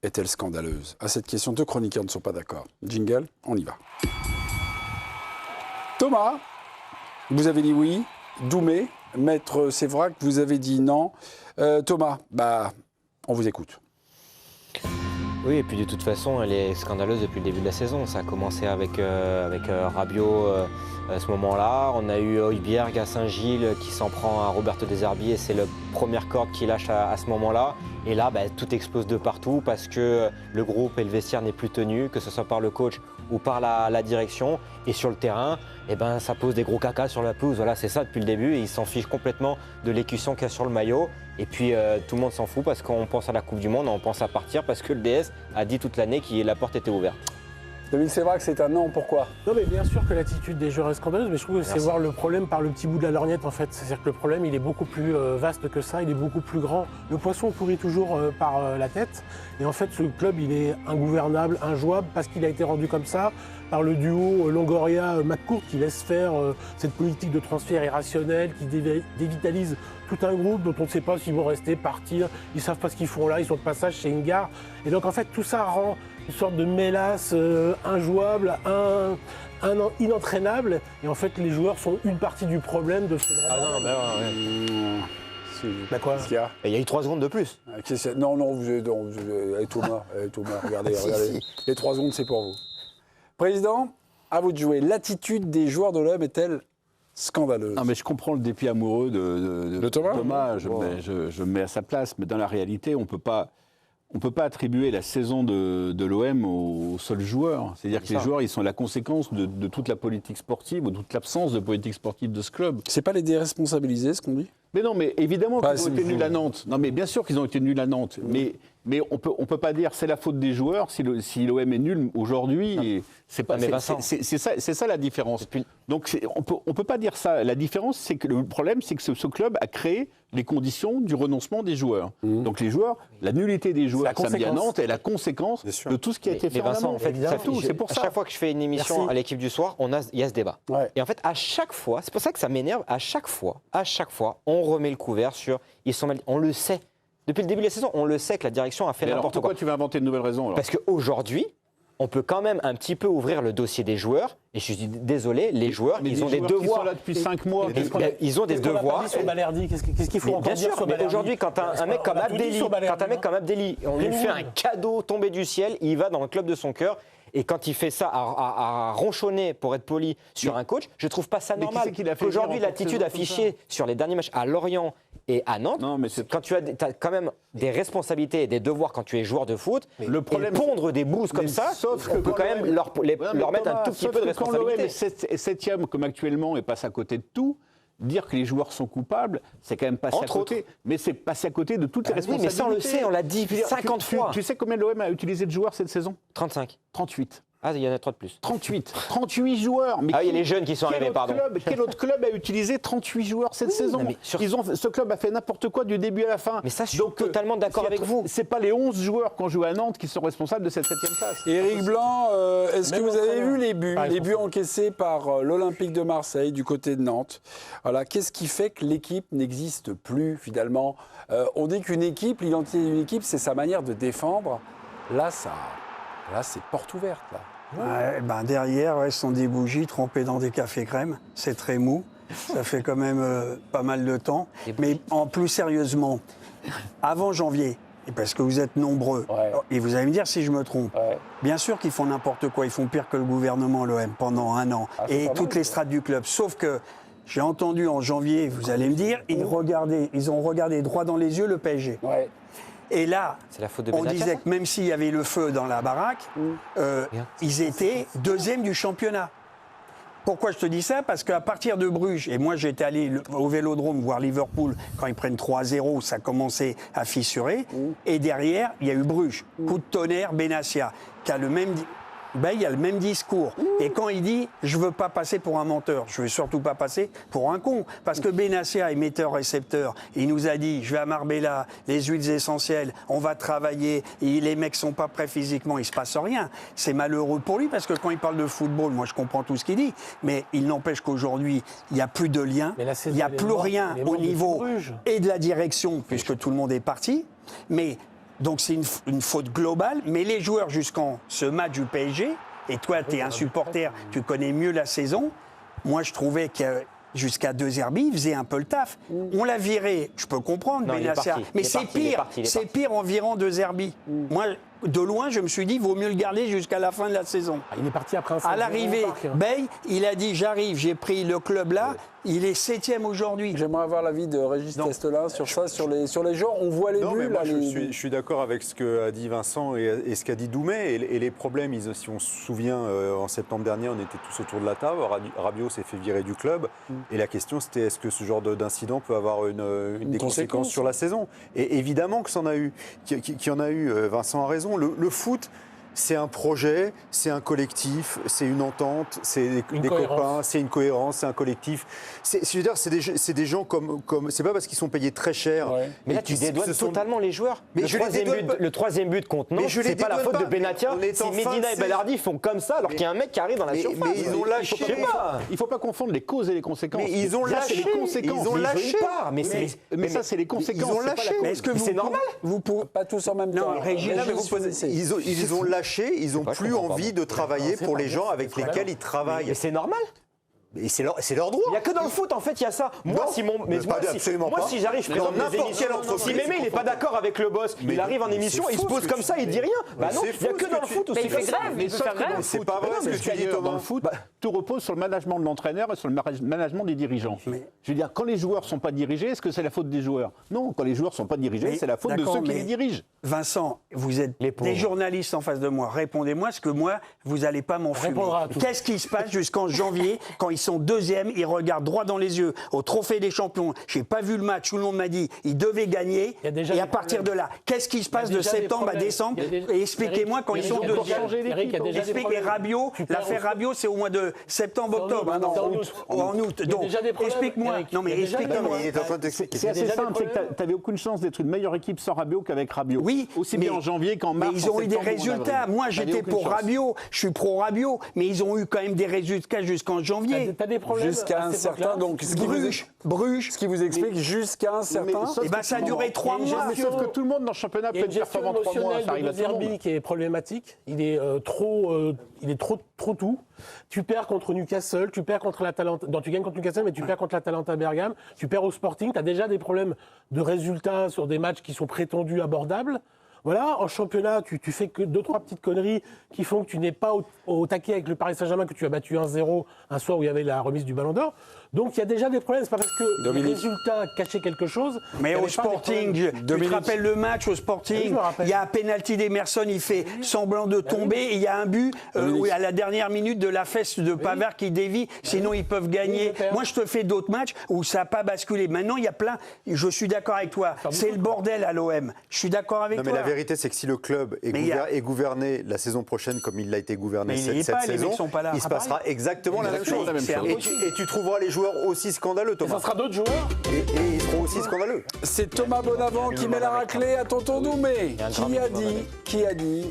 Est-elle scandaleuse? À cette question, deux chroniqueurs ne sont pas d'accord. Jingle, on y va. Thomas, vous avez dit oui. Doumé, Maître Sévrac, vous avez dit non. Thomas, on vous écoute. Oui, et puis de toute façon, elle est scandaleuse depuis le début de la saison. Ça a commencé avec Rabiot à ce moment-là. On a eu Højbjerg à Saint-Gilles qui s'en prend à Roberto De Zerbi et c'est la première corde qui lâche à ce moment-là. Et là, tout explose de partout parce que le groupe et le vestiaire n'est plus tenu, que ce soit par le coach ou par la direction. Et sur le terrain, ça pose des gros cacas sur la pelouse. Voilà, c'est ça depuis le début. Et ils s'en fichent complètement de l'écusson qu'il y a sur le maillot. Et puis tout le monde s'en fout parce qu'on pense à la Coupe du Monde, on pense à partir parce que le DS a dit toute l'année que la porte était ouverte. David Sévrac, c'est un non, pourquoi? Non, mais bien sûr que l'attitude des joueurs est scandaleuse, mais je trouve que c'est voir le problème par le petit bout de la lorgnette en fait. C'est-à-dire que le problème, il est beaucoup plus vaste que ça, il est beaucoup plus grand. Le poisson pourrit toujours par la tête. Et en fait, ce club, il est ingouvernable, injouable, parce qu'il a été rendu comme ça par le duo Longoria-McCourt qui laisse faire cette politique de transfert irrationnel, qui dévitalise tout un groupe dont on ne sait pas s'ils vont rester, partir, ils ne savent pas ce qu'ils font là, ils sont de passage chez une gare. Et donc en fait, tout ça rend une sorte de mélasse injouable, inentraînable. Et en fait, les joueurs sont une partie du problème de ce drame. Quoi? Il y a eu 3 secondes de plus. Non, Thomas, regardez. Les 3 secondes, c'est pour vous. Président, à vous de jouer. L'attitude des joueurs de l'OM est-elle scandaleuse? Non, mais je comprends le dépit amoureux de Thomas. Je me mets à sa place, mais dans la réalité, on peut pas attribuer la saison de l'OM aux seuls joueurs. C'est-à-dire que les joueurs, ils sont la conséquence de toute la politique sportive ou de toute l'absence de politique sportive de ce club. C'est pas les déresponsabiliser, ce qu'on dit? Mais non, mais évidemment qu'ils ont été nuls à Nantes. Non, mais bien sûr qu'ils ont été nuls à Nantes. Mais on peut pas dire c'est la faute des joueurs si l'OM est nul aujourd'hui. C'est ça la différence. Donc on peut pas dire ça. La différence, c'est que le problème, c'est que ce club a créé les conditions du renoncement des joueurs. Donc les joueurs, la nullité des joueurs samedi à Nantes est la conséquence de tout ce qui a été fait Vincent, en amont. En fait, c'est pour ça. À chaque fois que je fais une émission à l'équipe du soir, il y a ce débat. Ouais. Et en fait, à chaque fois, c'est pour ça que ça m'énerve, à chaque fois, on remet le couvert sur ils sont mal. On le sait. Depuis le début de la saison, on le sait que la direction a fait n'importe quoi. Pourquoi tu vas inventer de nouvelles raisons alors? Parce qu'aujourd'hui, on peut quand même un petit peu ouvrir le dossier des joueurs. Et je suis désolé, les joueurs, ils ont des devoirs. Ils sont là depuis 5 mois. Ils ont des devoirs. Sur Balerdi, qu'est-ce qu'il faut encore bien dire sûr, sur mais Balerdi? aujourd'hui, quand un mec comme Abdelli, on lui fait un cadeau tombé du ciel, il va dans le club de son cœur. Et quand il fait ça à ronchonner, pour être poli, sur un coach, je ne trouve pas ça normal. Aujourd'hui, l'attitude affichée sur les derniers matchs à Lorient et à Nantes, quand tu as quand même des responsabilités et des devoirs quand tu es joueur de foot, le problème, et pondre des bouses comme ça, on peut quand même leur mettre un tout petit peu de responsabilité. Quand l'OM est 7e comme actuellement et passe à côté de tout, dire que les joueurs sont coupables, c'est quand même passer à côté. Mais c'est passer à côté de toutes les responsabilités. Oui, mais ça on le sait, on l'a dit 50 fois. Tu sais combien l'OM a utilisé de joueurs cette saison? 35. 38. Ah, il y en a 3 de plus. 38 joueurs. Mais il y a les jeunes qui sont arrivés, pardon. Quel autre club a utilisé 38 joueurs cette saison? Ce club a fait n'importe quoi du début à la fin. Mais ça, je suis totalement d'accord avec vous. C'est pas les 11 joueurs qui ont joué à Nantes qui sont responsables de cette 7e place. Éric Blanc, est-ce que vous avez vu les buts encaissés par l'Olympique de Marseille du côté de Nantes? Voilà, qu'est-ce qui fait que l'équipe n'existe plus finalement? On dit qu'une équipe, l'identité d'une équipe, c'est sa manière de défendre. Là, c'est porte ouverte. Là. Ouais, derrière, ce sont des bougies trempées dans des cafés crème. C'est très mou. Ça fait quand même pas mal de temps. Mais en plus sérieusement, avant janvier, et parce que vous êtes nombreux, et vous allez me dire si je me trompe, bien sûr qu'ils font n'importe quoi. Ils font pire que le gouvernement, l'OM, pendant un an. Et toutes les strates du club. Sauf que j'ai entendu en janvier, vous allez me dire, ils ont regardé droit dans les yeux le PSG. Ouais. Et là, on disait que même s'il y avait le feu dans la baraque, ils étaient 2e du championnat. Pourquoi je te dis ça? Parce qu'à partir de Bruges, et moi j'étais allé au Vélodrome voir Liverpool, quand ils prennent 3-0, ça commençait à fissurer. Et derrière, il y a eu Bruges, coup de tonnerre, Benassia, qui a le même... il y a le même discours. Et quand il dit « je veux pas passer pour un menteur », je veux surtout pas passer pour un con. Parce que Benassia, émetteur-récepteur, il nous a dit « je vais à Marbella, les huiles essentielles, on va travailler, et les mecs sont pas prêts physiquement, il se passe rien ». C'est malheureux pour lui, parce que quand il parle de football, moi je comprends tout ce qu'il dit, mais il n'empêche qu'aujourd'hui, il n'y a plus de lien, il n'y a plus rien au niveau et de la direction, puisque tout le monde est parti, mais Donc c'est une faute globale, mais les joueurs jusqu'en ce match du PSG, et toi tu es un supporter, tu connais mieux la saison, moi je trouvais que jusqu'à De Zerbi, il faisait un peu le taf. On l'a viré, je peux comprendre, Bennacer, mais c'est pire en virant De Zerbi. Moi, de loin, je me suis dit, il vaut mieux le garder jusqu'à la fin de la saison. Il est parti après un. À l'arrivée, Bey, il a dit, j'arrive, j'ai pris le club là, il est 7e aujourd'hui. J'aimerais avoir l'avis de Régis Testelin sur ça, sur les joueurs. On voit les buts. Là, je suis d'accord avec ce qu'a dit Vincent et ce qu'a dit Doumet. Et les problèmes, si on se souvient, en septembre dernier, on était tous autour de la table. Rabiot s'est fait virer du club. Et la question, c'était est-ce que ce genre d'incident peut avoir des conséquences sur la saison? Et évidemment que ça en a eu. Qu'il y en a eu. Vincent a raison. Le foot, c'est un projet, c'est un collectif, c'est une entente, c'est des copains, c'est une cohérence, c'est un collectif. Je veux dire, c'est des gens comme c'est pas parce qu'ils sont payés très cher. Ouais. Mais là, tu dédouanes totalement les joueurs. Mais le troisième but contre Nantes, c'est pas la faute de Benatia. Si Medina et Bellardi font comme ça, alors qu'il y a un mec qui arrive dans la surface. Mais ils ont lâché. Il ne faut pas confondre les causes et les conséquences. Mais ils ont lâché. Ils ont lâché. Mais ça, c'est les conséquences. Ils ont lâché. Est-ce que c'est normal? Vous pouvez pas tous en même temps. Ils ont lâché. Ils n'ont plus envie de travailler pour les gens avec lesquels ils travaillent. Mais c'est normal. Et c'est leur droit. Il n'y a que dans le foot, en fait, il y a ça. Moi, si j'arrive, je présente des émissions. Si Mémé, il n'est pas d'accord avec le boss, il arrive en émission, il se pose comme ça, il dit rien. Bah non, il n'y a que dans le foot où c'est comme ça. Mais c'est pas vrai ce que tu dis, Thomas. Dans le foot, tout repose sur le management de l'entraîneur et sur le management des dirigeants. Je veux dire, quand les joueurs ne sont pas dirigés, est-ce que c'est la faute des joueurs? Non, quand les joueurs ne sont pas dirigés, c'est la faute de ceux qui les dirigent. Vincent, vous êtes des journalistes en face de moi. Répondez-moi, parce que moi, vous n'allez pas m'en fumer. Qu'est-ce qui se passe jusqu'en janvier, quand ils sont deuxièmes, ils regardent droit dans les yeux au Trophée des Champions? Je n'ai pas vu le match, tout le monde m'a dit ils devaient gagner. Et à partir de là, qu'est-ce qui se passe de septembre à décembre? Et expliquez-moi quand ils sont deuxièmes. Expliquez Rabiot, l'affaire Rabiot, c'est au mois de septembre, octobre. En août. Donc, explique-moi. Non, mais explique-moi. C'est assez simple, c'est que tu n'avais aucune chance d'être une meilleure équipe sans Rabiot qu'avec Rabiot. Oui, aussi bien en janvier qu'en mars. Mais ils ont eu des résultats. Moi, j'étais pour Rabiot. Je suis pro Rabiot. Mais ils ont eu quand même des résultats jusqu'en janvier. T'as des problèmes. Jusqu'à un certain. Donc, Bruges. Ce qui vous explique jusqu'à un certain. Et ben, ça a duré 3 mois. Mais sauf que tout le monde dans le championnat peut être performant 3 mois. Ça arrive à tout le monde. Qui est problématique. Il est trop tout. Tu perds contre Newcastle, tu perds contre l'Atalanta. Non, tu gagnes contre Newcastle, mais tu perds contre l'Atalanta Bergame. Tu perds au Sporting. Tu as déjà des problèmes de résultats sur des matchs qui sont prétendus abordables. Voilà, en championnat, tu fais que 2-3 petites conneries qui font que tu n'es pas au taquet avec le Paris Saint-Germain, que tu as battu 1-0 un soir où il y avait la remise du Ballon d'Or. Donc il y a déjà des problèmes, c'est pas parce que les résultats cachaient quelque chose. Mais au Sporting, tu te rappelles le match au Sporting, il y a un penalty d'Emerson, il fait semblant de tomber, et il y a un but à la dernière minute de la fesse de Pavard qui dévie, sinon ils peuvent gagner. Moi je te fais d'autres matchs où ça n'a pas basculé. Maintenant il y a plein, je suis d'accord avec toi, c'est le bordel à l'OM. Je suis d'accord avec toi. Mais la vérité c'est que si le club est gouverné la saison prochaine comme il l'a été gouverné cette saison, il se passera exactement la même chose. Et tu trouveras les joueurs aussi scandaleux, Thomas. Ça sera d'autres joueurs. Et ils seront aussi scandaleux. C'est Thomas Bonavent qui met la raclée à Tonton Doumet. Qui a dit